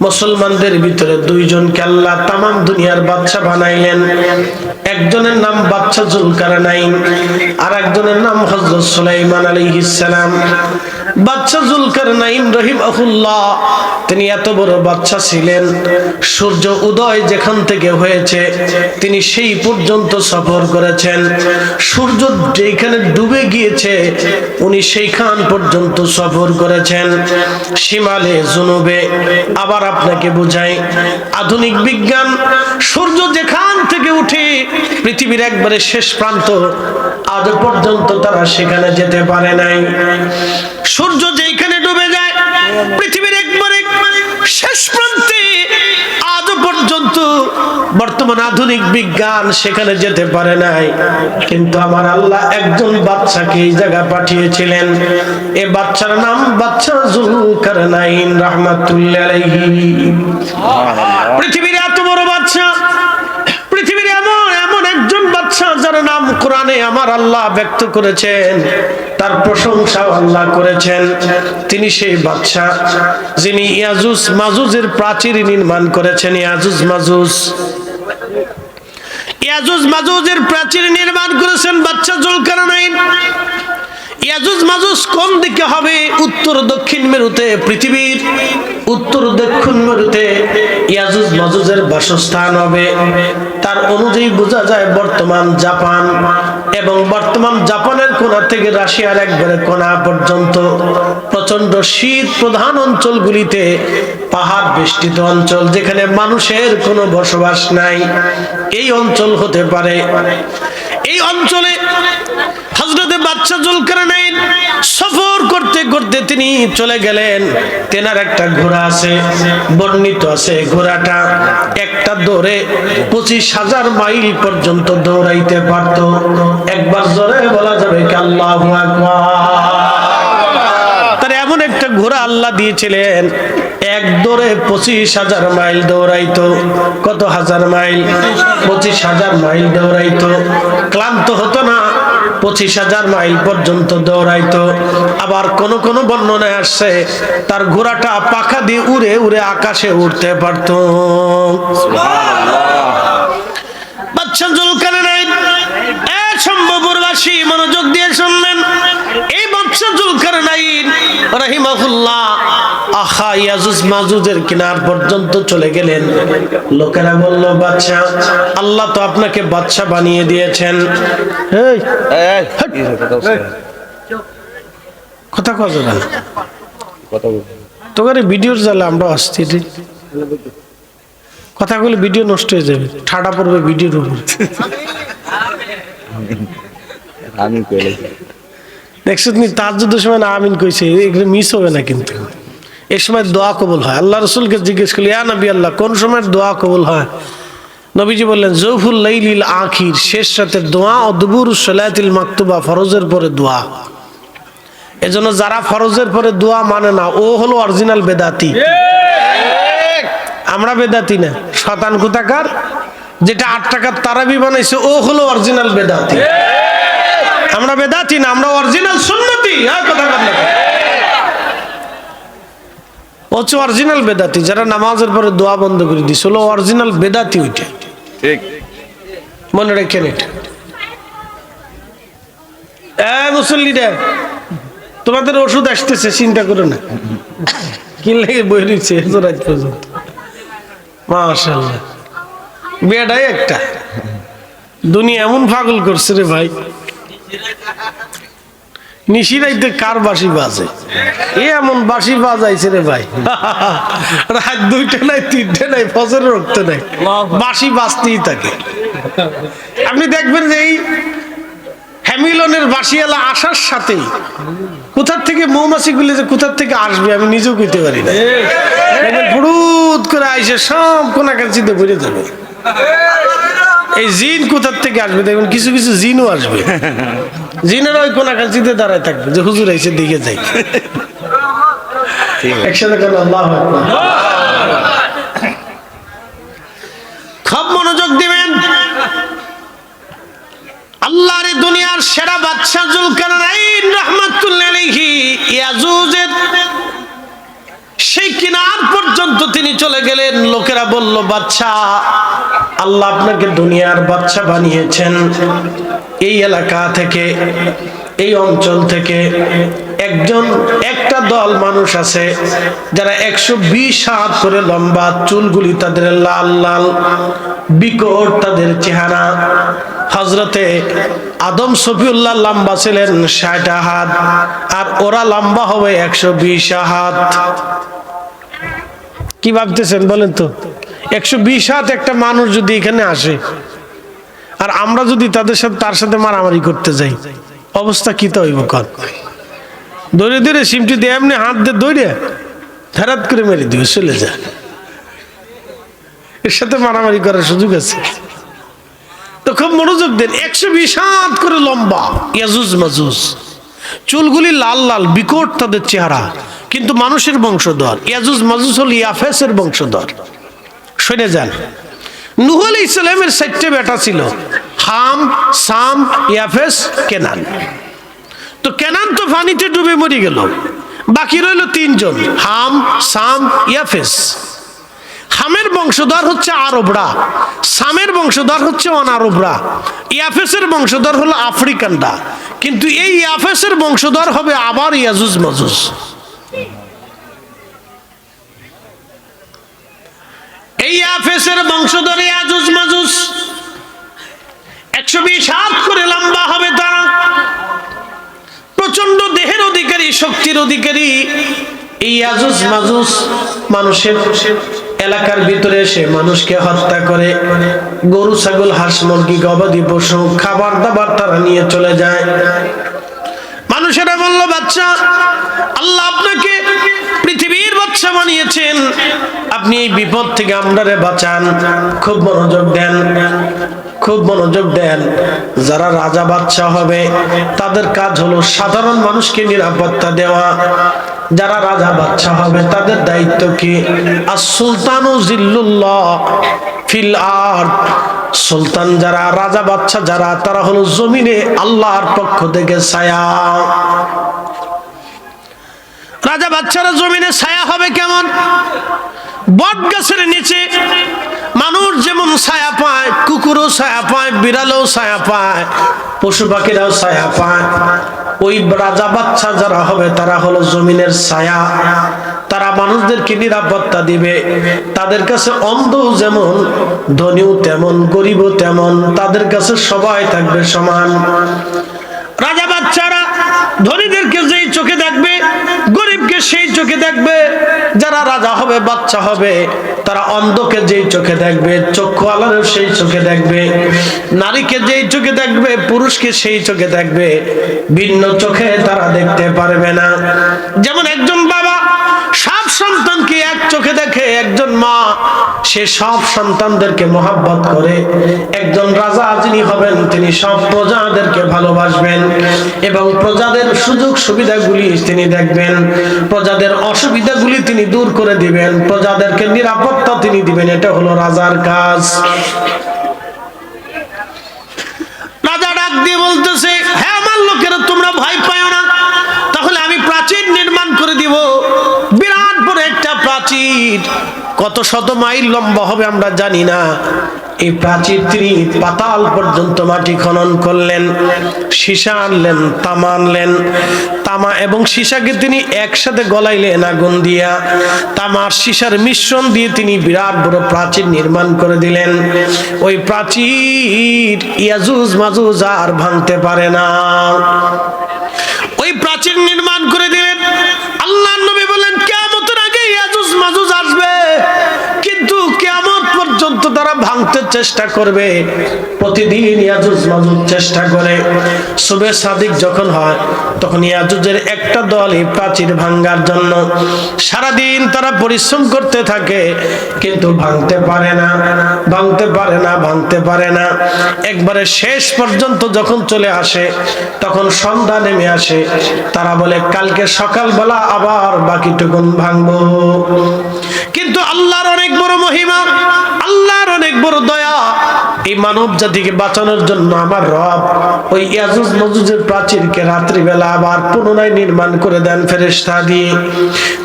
মুসলমানদের ভিতরে দুইজনকে আল্লাহ তাম দুনিয়ার বাদশা বানাইলেন। একজনের নাম বাদশা জুলকারনাইন, আর একজনের নাম হযরত সুলাইমান আলাইহিস সালাম। বাদশা জুলকারনাইন রাহিমাহুল্লাহ তিনি এত বড় বাদশা ছিলেন, সূর্য উদয় যেখান থেকে হয়েছে তিনি সেই পর্যন্ত সফর করেছেন। সূর্য যেখানে ডুবে গিয়েছে উনি সেইখান পর্যন্ত সফর করেছেন, শিমালে জুনুবে। আবার আপনাকে বুঝাই, আধুনিক বিজ্ঞান সূর্য যেখান থেকে উঠে পৃথিবীর একবারে শেষ প্রান্ত, আজ পর্যন্ত তারা সেখানে যেতে পারে নাই। সূর্য যেখানে ডুবে যায় পৃথিবীর একবারে শেষ প্রান্তে, আজ পর্যন্ত বর্তমান আধুনিক বিজ্ঞান সেখানে যেতে পারে নাই। কিন্তু আমার আল্লাহ একজন বাদশাকে এই জায়গা পাঠিয়েছিলেন। এই বাদশার নাম বাদশা জুলকারনাইন রাহমাতুল্লাহি আলাইহি। পৃথিবীর এত বড় বাদশা, পৃথিবীর এমন একজন বাদশা যার নাম কোরআনে আমার আল্লাহ ব্যক্ত করেছেন, তার প্রশংসা আল্লাহ করেছেন। তিনি সেই বাদশা যিনি ইয়াজুজ মাজুজের প্রাচীর নির্মাণ করেছেন। ইয়াজুজ মাজুজের প্রাচীর নির্মাণ করেছেন বাদশা জুলকারনাইন। ইয়াজুজ মাজুজ কোন দিকে হবে? উত্তর দক্ষিণ মেরুতে, পৃথিবীর উত্তর দক্ষিণ মেরুতে ইয়াজুজ মাজুজের বাসস্থান হবে। তার অনুযায়ী বোঝা যায় বর্তমান জাপান এবং বর্তমান জাপানের কোণা থেকে রাশিয়ার একবারে কোণা পর্যন্ত প্রচন্ড শীত প্রধান অঞ্চলগুলিতে, পাহাড় বেষ্টিত অঞ্চল যেখানে মানুষের কোনো বসবাস নাই, এই অঞ্চল হতে পারে। এই অঞ্চলে হযরত বাদশা জুলকারনাইন সফর করতে করতে তিনি চলে গেলেন। তেনার একটা ঘোড়া আছে, বর্ণিত আছে ঘোড়াটা একটা দৌড়ে 25,000 মাইল পর্যন্ত দৌড়াইতে পারত। একবার জোরে বলা যাবে কি আল্লাহু আকবার। তার এমন একটা ঘোড়া আল্লাহ দিয়েছিলেন, এক দৌড়ে 25,000 মাইল দৌড়াইতো। কত হাজার মাইল? 25,000 মাইল দৌড়াইতো, ক্লান্ত হতো না, 25,000 মাইল পর্যন্ত দৌড়াইতো। আবার কোন কোন বর্ণনায় আসছে তার ঘোড়াটা পাখা দিয়ে উড়ে উড়ে আকাশে উঠতে পারত। বাদশা জুলকারনাইন সম্ভবপুরবাসী মনোযোগ দিয়ে শুনলেন। এই বাদশা জুলকারনাইন রাহিমাহুল্লাহ আখা ইয়াজুজ মাজুজের কিনার পর্যন্ত চলে গেলেন। লোকেরা বলল, বাদশা, আল্লাহ তো আপনাকে বাদশা বানিয়ে দিয়েছেন। কথা কথা না, তোকে ভিডিওর জ্বালা আমরা আসছি, কথাগুলো ভিডিও নষ্ট হয়ে যাবে, ঠাডা পড়বে ভিডিওর উপর। দেখছো তুমি তাহাজ্জুদের সময় না আমিন কইছে, এগুলো মিস হবে না। কিন্তু এই সময় দোয়া কবুল হয়। আল্লাহ রাসূলকে জিজ্ঞেস করলি, ইয়া নবী আল্লাহ, কোন সময় দোয়া কবুল হয়? নবীজি বললেন, জৌফুল লাইলিল আখির, শেষ রাতের দোয়া, ও দুবুরুস সালাতিল মাকতুবা, ফরজের পরে দোয়া। এজন্য যারা ফরজের পরে দোয়া মানে না, ও হলো অরিজিনাল বেদাতি। আমরা বেদাতি না, শয়তান কোথাকার। যেটা 8 টাকার তারাবি বানাইছে ও হলো অরিজিনাল বেদাতি। আমরা বেদাতি না, আমরা অরিজিনাল সুন্নতি। কথা বলেন, ও হচ্ছে অরিজিনাল বেদাতি। যারা নামাজের পরে দোয়া বন্ধ করে দিছে হলো অরিজিনাল বেদাতি। ওইটা ঠিক মনে রাখেন। এটা মুসল্লিরা, তোমাদের ওষুধ আসতেছে, চিন্তা করো না। কি লাগে বই দিচ্ছে রাত পর্যন্ত। মাশাআল্লাহ, বেডাই একটা দুনিয়া এমন পাগল করছে রে ভাই। নিশিরাইতে কার বাঁশি বাজে, এমন বাঁশি বাজাইছে রে ভাই। রাত 2টা নাই, 3টে নাই, ফজরের রক্ত নাই, বাঁশি বাজতেই থাকে। আপনি দেখবেন যে এই হ্যামিলনের বাঁশিওয়ালা আসার সাথেই কোথার থেকে মৌমাছি গুলি যে কোথার থেকে আসবে আমি নিজেও কইতে পারি না। ফুরুত করে আইসে সব কোনাকাঞ্চিতে ভরে যাবে। এই জিন কোথার থেকে আসবে দেখবেন, কিছু কিছু জিনও আসবে, জিনের ওই কোনাকাঞ্চিতে দাঁড়ায় থাকবে যে হুজুর আইসে দিকে যাই। একসাথে আল্লাহু আকবার। খুব মনোযোগ দিবেন। আল্লাহর দুনিয়ার সেরা বাদশা জুলকারনাইন রাহমাতুল্লাহি আলাইহি ইয়াজুজের সেই কিনার পর্যন্ত পর্যন্ত তিনি চলে গেলেন। লোকেরা বলল, বাদশা, আল্লাহ আপনাকে দুনিয়ার বাদশা বানিয়েছেন। এই এলাকা থেকে, এই অঞ্চল থেকে একটা দল মানুষ আছে যারা 120 হাত করে লম্বা, চুলগুলি তাদের লাল লাল, বিকট তাদের চেহারা। হযরতে আদম সফিউল্লাহ লম্বা ছিলেন 60 হাত, আর ওরা লম্বা হবে 120 হাত। কি ভাবতেছেন বলেন তো? 120 হাত একটা মানুষ যদি এখানে আসে, আর আমরা যদি তার সাথে মারামারি করতে যাই, অবস্থা কি তো হইব? কর দৌড়ে দৌড়ে সিমটি দিয়ে এমনি হাত দিয়ে দৌড়ে ফেরাত করে মেরে দিবে, চলে যা। এর সাথে মারামারি করার সুযোগ আছে? তো খুব মনোযোগ দেন। 120 হাত করে লম্বা, ইয়াজুজ মাজুজ, চুলগুলি লাল লাল, বিকট তাদের চেহারা, কিন্তু মানুষের বংশধর। ইয়াজুজ মাজুজ হল ইয়াফেসের বংশধর। শুনে যান, নূহ আলাইহিস সালামের 4টে বেটা ছিল, হাম, সাম, ইয়াফেস, কেনান। তো কেনান তো পানিতে ডুবে মরে গেল, বাকি রইল 3 জন, হাম, সাম, ইয়াফেস। হামের বংশধর হচ্ছে আরবরা, সামের বংশধর হচ্ছে অনারবরা, ইয়াফেসের বংশধর হলো আফ্রিকানরা। কিন্তু এই ইয়াফেসের বংশধর হবে আবার ইয়াজুজ মাজুজ। এই ইয়াফেসের বংশধর ইয়াজুজ মাজুজ 120 হাত করে লম্বা হবে তারা, প্রচন্ড দেহের অধিকারী, শক্তির অধিকারী। এই ইয়াজুজ মাজুজ মানুষের এলাকার ভিতরে এসে মানুষকে হত্যা করে, গরু ছাগল হাঁস মুরগি গবাদি পশু খাবার দাবার তারা নিয়ে চলে যায়। মানুষেরা বলল, বাদশা, আল্লাহ আপনাকে পৃথিবীর বাদশা বানিয়েছেন, আপনি এই বিপদ থেকে আমরারে বাঁচান। খুব মনোযোগ দেন, খুব মনোযোগ দেন। যারা রাজা বাদশা হবে তাদের কাজ হলো সাধারণ মানুষকে নিরাপত্তা দেওয়া। যারা রাজা বাদশা হবে তাদের দায়িত্ব কি? আস-সুলতানু জিল্লুল্লাহ ফিল আরদ। সুলতান যারা, রাজা বাদশা যারা, তারা হলো জমিনে আল্লাহর পক্ষ থেকে ছায়া। রাজা বাদশারা জমিনে ছায়া হবে কেমন? বট গাছের নিচে মানুষ যেমন ছায়া পায়, কুকুরও ছায়া পায়, বিড়ালও ছায়া পায়, পশু পাখিরাও ছায়া পায়। ওই রাজা বাদশা যারা হবে তারা হলো জমিনের ছায়া। তারা মানুষদেরকে নিরাপত্তা দিবে। তাদের কাছে অন্ধ যেমন, ধনীও তেমন, গরিবও তেমন, তাদের কাছে সবাই থাকবে সমান। রাজা বাদশারা ধনীদেরকে যেই চোখে দেখবে, গরিবকে সেই চোখে দেখবে। যারা রাজা হবে, বাদশা হবে, তারা অন্ধকে যেই চোখে দেখবে, চক্ষু আলারেও সেই চোখে দেখবে। নারীকে যেই চোখে দেখবে, পুরুষকে সেই চোখে দেখবে। ভিন্ন চোখে তারা দেখতে পারবে না। যেমন একজন বাবা সব সন্তানকে এক চোখে দেখে, একজন মা সে সব সন্তানদেরকে মহব্বত করে। একজন রাজা যিনি হবেন তিনি সব প্রজাদেরকে ভালোবাসবেন এবং প্রজাদের সুযোগ সুবিধাগুলি তিনি দেখবেন, প্রজাদের অসুবিধাগুলি তিনি দূর করে দিবেন, প্রজাদেরকে নিরাপত্তা তিনি দিবেন। এটা হলো রাজার কাজ। রাজা ডাক দিয়ে বলতেছে, হ্যাঁ আমার লোকেরা, তোমরা ভয় পাও না, তাহলে আমি প্রাচীর নির্মাণ করে দিব। বিরাট বড় একটা প্রাচীর, কত শত মাইল লম্বা হবে আমরা জানি না। এই প্রাচীর তিনি পাতাল পর্যন্ত মাটি খনন করলেন, সীসা আনলেন, তামা আনলেন। তামা এবং সীসাকে তিনি একসাথে গলাইলেন আগুন দিয়া। তামার সীসার মিশ্রণ দিয়ে তিনি বিরাট বড় প্রাচীর নির্মাণ করে দিলেন। ওই প্রাচীর ইয়াজুজ মাজুজ আর ভাঙতে পারে না। ওই প্রাচীর নির্মাণ করে দিলেন। আল্লাহর নবী বলেন, কিয়ামতের আগে ইয়াজুজ মাজুজ আসবে, কিন্তু কিয়ামত পর্যন্ত তারা ভাঙতে চেষ্টা করবে। প্রতিদিন ইয়াজুজ মাজুজ চেষ্টা করে। সুবে সাদিক যখন হয় তখন ইয়াজুজের একটা দল এই প্রাচীর ভাঙার জন্য সারাদিন তারা পরিশ্রম করতে থাকে, কিন্তু ভাঙতে পারে না, ভাঙতে পারে না, ভাঙতে পারে না। একবারে শেষ পর্যন্ত যখন চলে আসে, তখন সন্ধ্যা নেমে আসে। তারা বলে, কালকে সকালবেলা আবার বাকিটুকুন ভাঙবো। কিন্তু আল্লাহর অনেক বড় মহিমা, আল্লাহর অনেক বড় দয়া, এই মানব জাতিকে বাঁচানোর জন্য আমার রব ওই ইয়াজুজ মাজুজের প্রাচীরকে রাত্রিবেলা আবার পুনরায় নির্মাণ করে দেন ফেরেশতা দিয়ে।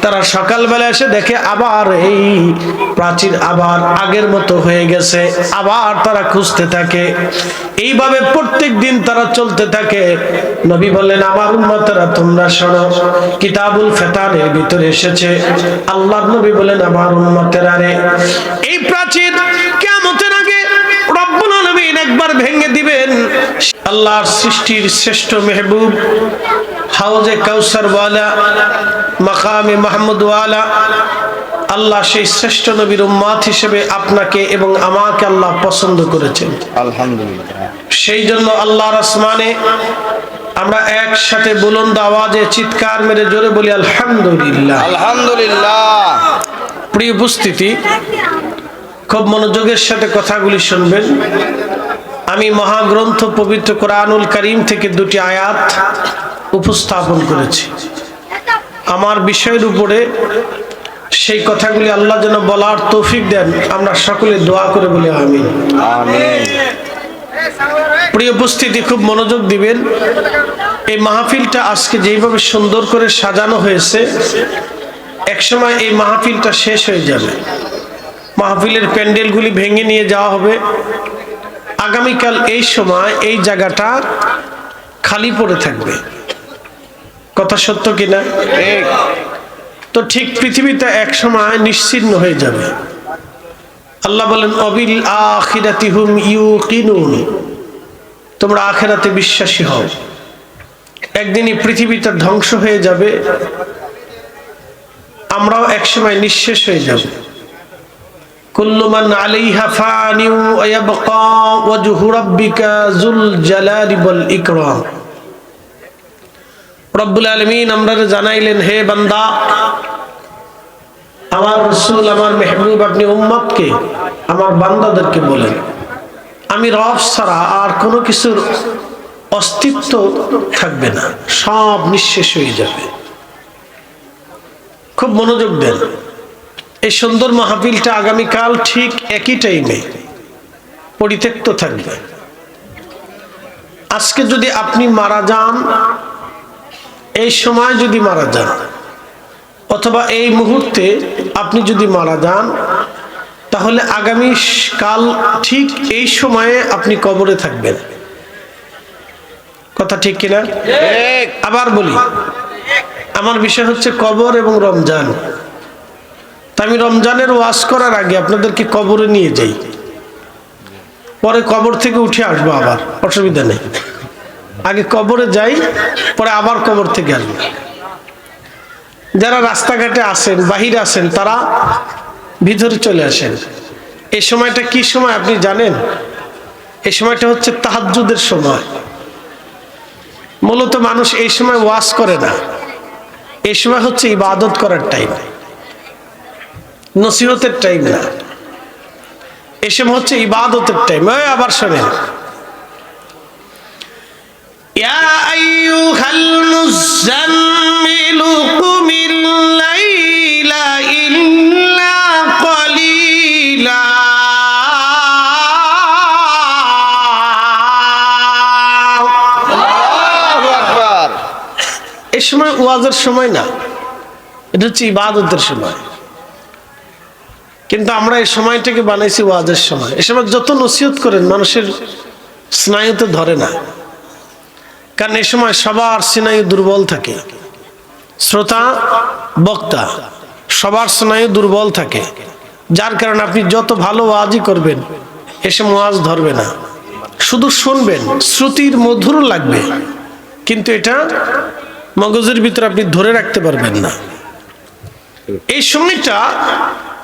তারা সকালবেলা এসে দেখে আবার এই প্রাচীর আবার আগের মতো হয়ে গেছে, আবার তারা খুঁজতে থাকে। এইভাবে প্রত্যেক দিন তারা চলতে থাকে। নবী বললেন, আমার উম্মতেরা তোমরা শোনো, কিতাবুল ফিতানের ভিতরে এসেছে, আল্লাহর নবী বলেন, আমার উম্মতেরা রে, এই প্রাচীর কিয়ামতের আগে রব্বুল আলামিন একবার ভেঙে দিবেন। আল্লাহর সৃষ্টির শ্রেষ্ঠ মেহবুব, হাউজে কাউসার ওয়ালা, মাকামে মাহমুদ ওয়ালা, আল্লাহ সেই শ্রেষ্ঠ নবীর উম্মত হিসেবে আপনাকে এবং আমাকে আল্লাহ পছন্দ করেছেন, আলহামদুলিল্লাহ। সেই জন্য আল্লাহর আসমানে আমরা একসাথে বুলন্দ আওয়াজে চিৎকার মেরে জোরে বলি আলহামদুলিল্লাহ, আলহামদুলিল্লাহ। প্রিয় উপস্থিতি, খুব মনোযোগের সাথে কথাগুলি শুনবেন। আমি মহাগ্রন্থ পবিত্র কোরআনুল কারীম থেকে দুটি আয়াত উপস্থাপন করেছি। আমার বিষয়ের উপরে সেই কথাগুলি আল্লাহ যেন বলার তৌফিক দেন, আমরা সকলে দোয়া করে বলি আমিন। আমিন। প্রিয় উপস্থিতি, খুব মনোযোগ দিবেন। এই মাহফিলটা আজকে যেভাবে সুন্দর করে সাজানো হয়েছে, একসময় এই মাহফিলটা শেষ হয়ে যাবে, মাহফিলের প্যান্ডেলগুলি ভেঙে নিয়ে যাওয়া হবে। আগামীকাল এই সময় এই জায়গাটা খালি পড়ে থাকবে। কথা সত্য কিনা? ঠিক। তো ঠিক পৃথিবীতে এক সময় নিশ্চিহ্ন হয়ে যাবে। আল্লাহ বলেন, অবিল আখিরাতি হুম ইউকিনুন, তোমরা আখিরাতে বিশ্বাসী হও। একদিনই পৃথিবীটা ধ্বংস হয়ে যাবে, আমরাও একসময় নিঃশেষ হয়ে যাব। কুল্লু মান আলাইহা ফানিউ ওয়া ইয়াবকা ওয়াজহু রাব্বিকা যুল জালালি ওয়াল ইকরাম। রব্বুল আলামিন আমরারে জানাইলেন, হে বান্দা, আমার রাসূল, আমার মেহবুব, আপনি উম্মতকে, আমার বান্দাদেরকে বলেন, আমি রব ছাড়া আর কোনো কিছুর অস্তিত্ব থাকবে না, সব নিঃশেষ হয়ে যাবে। খুব মনোযোগ দেন। এই সুন্দর মাহফিলটা আগামীকাল ঠিক একই টাইমে পরিত্যক্ত থাকবে। আজকে যদি আপনি মারা যান, এই সময় যদি মারা যান, অথবা এই মুহূর্তে আপনি যদি মারা যান, তাহলে আগামী কাল ঠিক এই সময়ে আপনি কবরে থাকবেন। কথা ঠিক কিনা? ঠিক। আবার বলি, আমার বিষয় হচ্ছে কবর এবং রমজান। তা আমি রমজানের ওয়াজ করার আগে আপনাদেরকে কবরে নিয়ে যাই, পরে কবর থেকে উঠে আসবো, আবার অসুবিধা নেই। আগে কবরে যাই, পরে আবার কবর থেকে আসবো। যারা রাস্তাঘাটে আসেন, বাহিরে আসেন, তারা ভিতরে চলে আসেন। এই সময়টা কি সময় আপনি জানেন? এই সময়টা হচ্ছে তাহাজ্জুদের সময়। মূলত মানুষ এই সময় ওয়াজ করে না, এই সময় হচ্ছে ইবাদত করার টাইম, নসিহতের টাইম না, এই সময় হচ্ছে ইবাদতের টাইম। আবার শোনেন, ইয়া আইয়ুহাল মুযাম্মিলু কুমিল লাইলা ইল্লা ক্বালিলা। আল্লাহু আকবার। এই সময় ওয়াজের সময় না, এটা হচ্ছে ইবাদতের সময়। কিন্তু আমরা এই সময়টাকে বানাইছি ওয়াজের সময়। এই সময় যত নসিহত করেন, মানুষের স্নায়ুতে ধরে না, কারণ এই সময় সবার স্নায়ু দুর্বল থাকে। শ্রোতা, বক্তা সবার স্নায়ু দুর্বল থাকে, যার কারণে আপনি যত ভালো ওয়াজই করবেন, এসে ওয়াজ ধরবে না, শুধু শুনবেন, শ্রুতির মধুর লাগবে, কিন্তু এটা মগজের ভিতরে আপনি ধরে রাখতে পারবেন না। এই সময়টা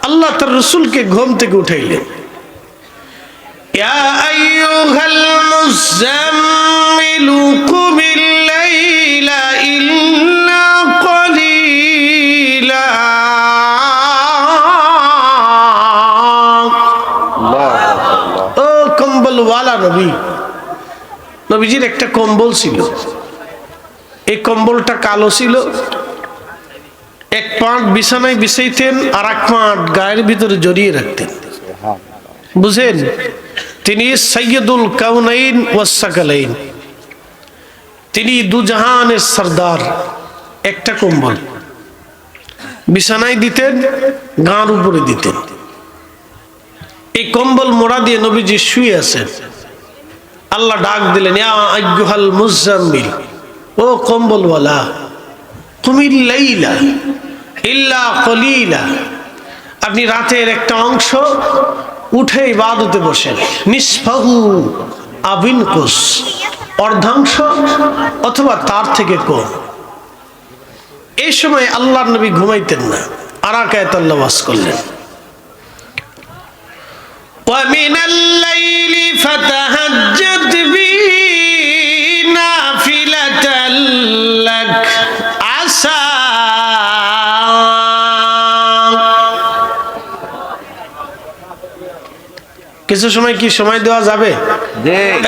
আল্লাহ তার রাসূলকে ঘুম থেকে উঠাইলেন। ইয়া আইয়ুহাল মুযাম্মিলু কুমিল লাইলা ইল্লা ক্বালিলা। ও কম্বলওয়ালা নবী, নবীজির একটা কম্বল ছিল। এই কম্বলটা কালো ছিল। এক পাট বিছানায় বিছাইতেন, আর এক পাট গায়ের ভিতরে জড়িয়ে রাখতেন। বুঝেন, তিনি সৈয়দুল কাউনাইন ওয়াস সাকালাইন, তিনি দুজাহানের সরদার। একটা কম্বল বিছানায় দিতেন, গাঁর উপরে দিতেন। এই কম্বল মোড়া দিয়ে নবীজি শুয়ে আছেন। আল্লাহ ডাক দিলেন, ইয়া আইয়ুহাল মুজাম্মিল, ও কম্বলওয়ালা, কুমিল লাইলা ইল্লা কলিলা, আপনি রাতের একটা অংশ উঠে ইবাদতে বসেন। নিসফাহু আবিনকুস, অর্ধাংশ অথবা তার থেকে কম। এই সময় আল্লাহর নবী ঘুমাইতেন না। আর আয়াত আল্লাহ ওয়াজ করলেন, ওয়া মিনাল লাইলি ফাতাহাজ্জাদ বিহি নাফিলাতাল লাক আসা। কিছু সময় কি সময় দেওয়া যাবে?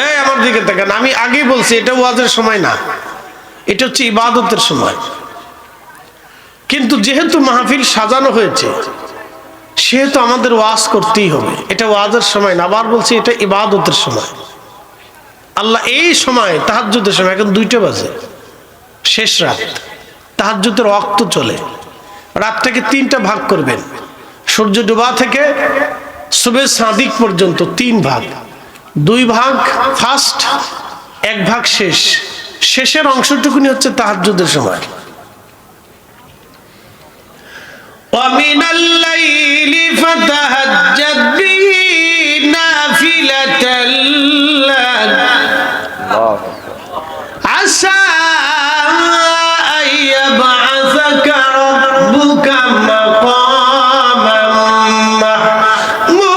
এই আমার দিকে তাকান, আমি আগেই বলছি এটা ওয়াজের সময় না, এটা হচ্ছে ইবাদতের সময়। কিন্তু যেহেতু মাহফিল সাজানো হয়েছে সেহেতু আমাদের ওয়াজ করতেই হবে। এটা ওয়াজের সময় না, আবার বলছি এটা ইবাদতের সময়। আল্লাহ এই সময় তাহাজ্জুদের সময়, এখন 2টা বাজে, শেষ রাত, তাহাজ্জুদের ওয়াক্ত চলে। রাতটাকে 3টা ভাগ করবেন, সূর্য ডোবা থেকে সুবে সাদিক পর্যন্ত 3 ভাগ। 2 ভাগ ফার্স্ট, 1 ভাগ শেষ। শেষের অংশটুকুনি হচ্ছে তাহাজ্জুদের সময়। وَمِنَ اللَّيْلِ فَتَهَجَّدْ بِهِ نَافِلَةً لَكَ عَسَىٰ أَن يَبْعَثَكَ رَبُّكَ مَقَامًا مَحْمُودًا।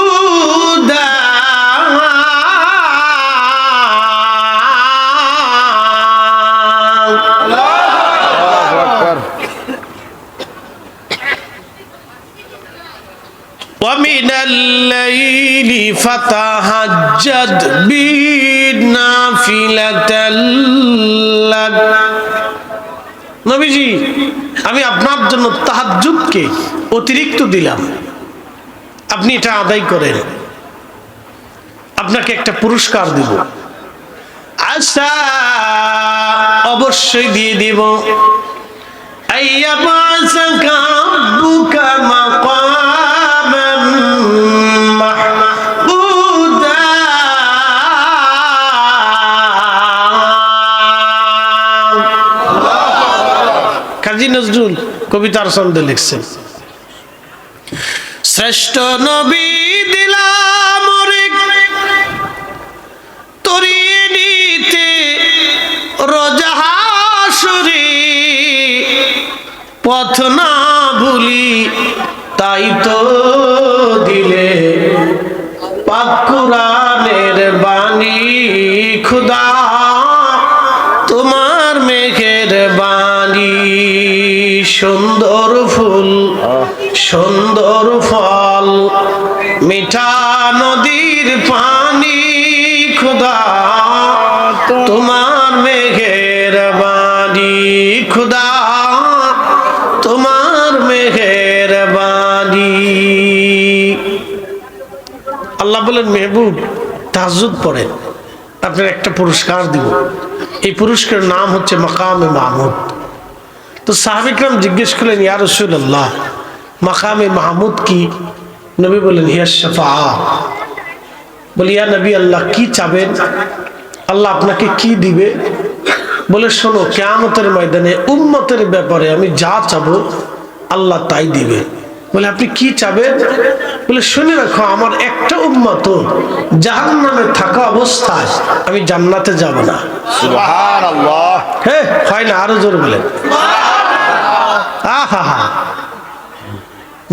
وَمِنَ اللَّيْلِ فَتَهَجَّدْ بِهِ نَافِلَةً لَكَ। নবীজি, আমি আপনার জন্য তাহাজ্জুদকে অতিরিক্ত দিলাম, আপনি এটা আদায় করেন, আপনাকে একটা পুরস্কার দিব। আশা, অবশ্যই দিয়ে দিব। আইয়াবাসাকা রাব্বুকা মাকামান মাহমুদা। কাজী নজরুল কবিতার ছন্দে লিখছেন, শ্রেষ্ঠ নবী দিলাম রে তরিয়ে নিতে রোজা হাসরে, পথ না ভুলি তাই তো দিলে পাক কুরআনের বাণী। খুদা তোমার মেঘের বাণী, সুন্দর ফুল সুন্দর ফল, মিঠা নদীর পানি। খুদা তোমার মেঘের বাণী, খুদা তোমার মেঘের বাণী। আল্লাহ বলেন, মেহবুব তাহাজ্জুদ পড়েন, আপনার একটা পুরস্কার দিব। এই পুরস্কারের নাম হচ্ছে মাকামে মাহমুদ। তো সাহাবায়ে কিরাম জিজ্ঞেস করলেন, ইয়া রাসূলুল্লাহ, মাকামে মাহমুদ কি? নবী বলেন, হিয়া শাফাআ। বলি, ইয়া নবী আল্লাহ, কি চাবেন? আল্লাহ আপনাকে কি দিবে? বলে, শোনো, কিয়ামতের ময়দানে উম্মতের ব্যাপারে আমি যা চাবো আল্লাহ তাই দিবে। বলে, আপনি কি চাবেন? বলে, শুনে রাখো, আমার একটা উম্মত জাহান্নামে থাকা অবস্থায় আমি জান্নাতে যাব না। সুবহানাল্লাহ। হ্যাঁ, হয় না? আরো জোরে বলেন। আহা হা,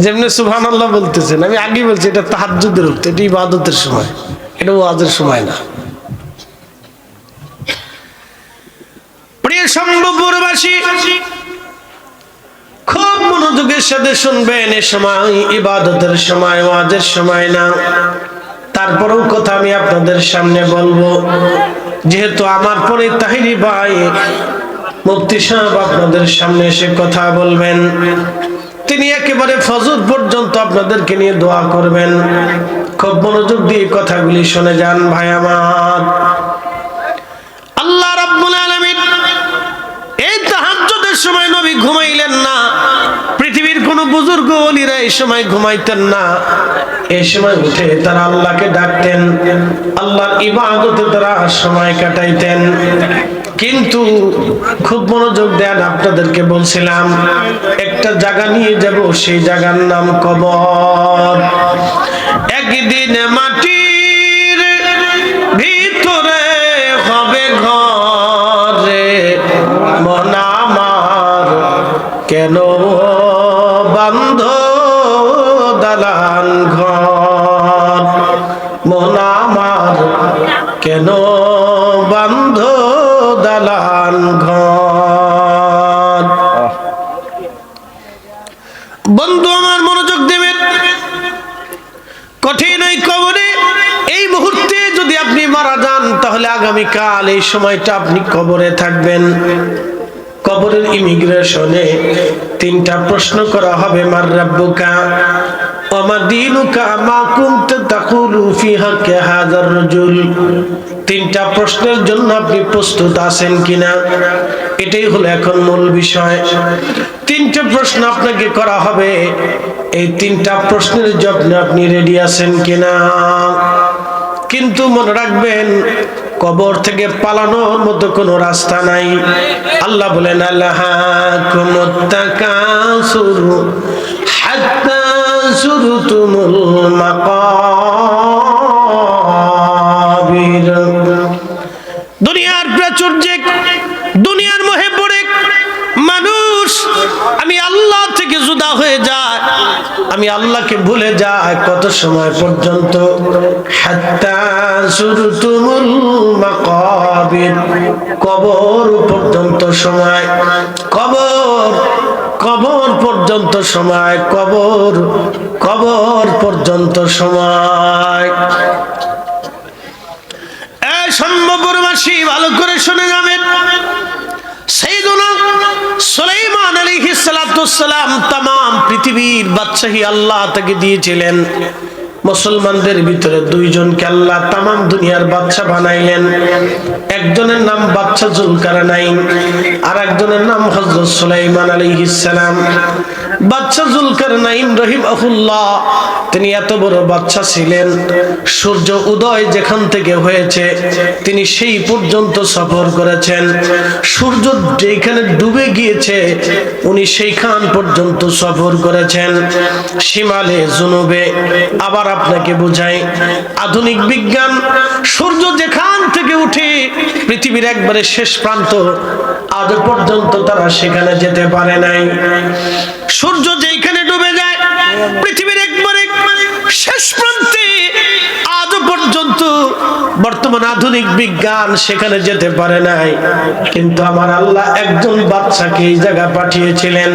যেমনি সুবহানাল্লাহ বলতেছেন, আমি আগে বলছি এটা তাহাজ্জুদের ওয়াক্ত, এটা ইবাদতের সময়, এটা ওয়াজের সময় না। প্রিয় শম্ভুপুরবাসী, খুব মনোযোগের সাথে শুনবেন। এ সময় ইবাদতের সময়, ওয়াজের সময় না। তারপরেও কথা আমি আপনাদের সামনে বলবো, যেহেতু আমার পরে তাহিরি ভাই মুফতি সাহেব আপনাদের সামনে এসে কথা বলবেন, তিনি একেবারে ফজর পর্যন্ত আপনাদেরকে নিয়ে দোয়া করবেন। খুব মনোযোগ দিয়ে কথাগুলি শুনে যান ভাই আমার। আল্লাহ রাব্বুল আলামিন এই তাহাজ্জুদের সময় নবী ঘুমাইলেন না। পৃথিবীর কোন বুজুর্গ ওলিরা এই সময় ঘুমাইতেন না। এই সময় উঠে তারা আল্লাহকে ডাকতেন, আল্লাহর ইবাদতে তারা সময় কাটাইতেন। কিন্তু খুব মনোযোগ দেন, আপনাদেরকে বলছিলাম একটা জায়গা নিয়ে যাব, সেই জায়গার নাম কবর। একদিন মাটির ভিতরে হবে ঘরে, মন আমার কেন বান্ধ দালান ঘর, মন আমার কেন বান্ধ দালান ঘর। বন্ধু আমার মনোযোগ দেবেন, কঠিন এই কবরে এই মুহূর্তে যদি আপনি মারা যান তাহলে আগামীকাল এই সময়টা আপনি কবরে থাকবেন। কবরের ইমিগ্রেশনে 3টা প্রশ্ন করা হবে, মার রাব্বুকা ওয়া মা দীনুকা মা কুনতা তাকুলু ফি হাক্কি হাযার রাজুল। 3টা প্রশ্নের জন্য আপনি প্রস্তুত আছেন কিনা, এটাই হলো এখন মূল বিষয়। 3টা প্রশ্ন আপনাকে করা হবে, এই 3টা প্রশ্নের জবাবে আপনি রেডি আছেন কিনা। কিন্তু মনে রাখবেন, কবর থেকে পালানোর মতো কোনো রাস্তা নাই। আল্লাহ বলেন, আল্লাহাকুমুত তাকাসুর হাত্তা যুরতুমুল মাকাবির। দুনিয়ার প্রাচুর্যে, দুনিয়ার মোহে পড়ে মানুষ আমি আল্লাহ থেকে জুদা হয়ে যায়, আমি আল্লাহকে ভুলে যায়। কত সময় পর্যন্ত? হাত্তা যুরতুমুল মাকাবির, কবর পর্যন্ত সময়। কবর পর্যন্ত সময়, কবর পর্যন্ত সময়। এই সম্ভবরবাসী ভালো করে শুনে যাবেন, সাইয়েদুনা সুলাইমান আলাইহিস সালাতু সালাম तमाम পৃথিবীর বাদশাহী আল্লাহ তাকে দিয়েছিলেন। মুসলমানদের ভিতরে 2জনকে আল্লাহ तमाम দুনিয়ার বাদশা বানাইলেন। একজনের নাম বাদশা জুলকারনাইন, আর একজনের নাম হযরত সুলাইমান আলাইহিস সালাম। বাদশা জুলকারনাইন রাহিমাহুল্লাহ, তিনি এত বড় বাদশা ছিলেন, সূর্য উদয় যেখান থেকে হয়েছে তিনি সেই পর্যন্ত সফর করেছেন। সূর্য যেখানে ডুবে গিয়েছে উনি সেইখান পর্যন্ত সফর করেছেন, শিমালে জুনুবে। আবার আপনাকে বুঝাই, আধুনিক বিজ্ঞান সূর্য যেখান থেকে উঠে পৃথিবীর একবারে শেষ প্রান্ত, আজ পর্যন্ত তারা সেখানে যেতে পারে নাই। সূর্য যেখানে ডুবে যায় পৃথিবীর একবারে শেষ প্রান্তে, আজ পর্যন্ত বর্তমান আধুনিক বিজ্ঞান সেখানে যেতে পারে নাই। কিন্তু আমার আল্লাহ একজন বাদশাকে এই জায়গা পাঠিয়েছিলেন।